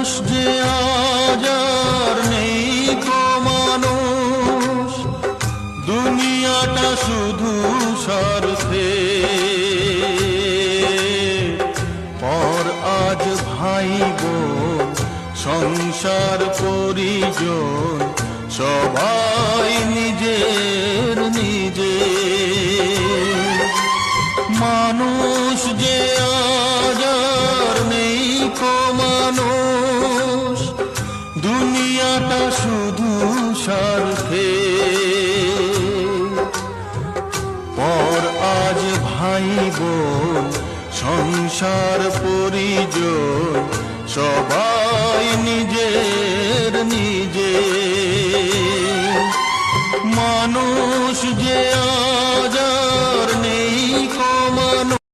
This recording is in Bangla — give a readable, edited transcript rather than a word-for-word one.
যে আজ আর নেই কো মানুষ, দুনিয়াটা শুধু স্বার্থে। পর আজ ভাই বোন সংসার পরিজন সবাই নিজের নিজে। মানুষ যে আজ আর নেই কো মানুষ, দুনিয়াটা শুধু স্বার্থে। পর আজ ভাই বোন সংসার পরিজন সবাই নিজের নিজে। মানুষ যে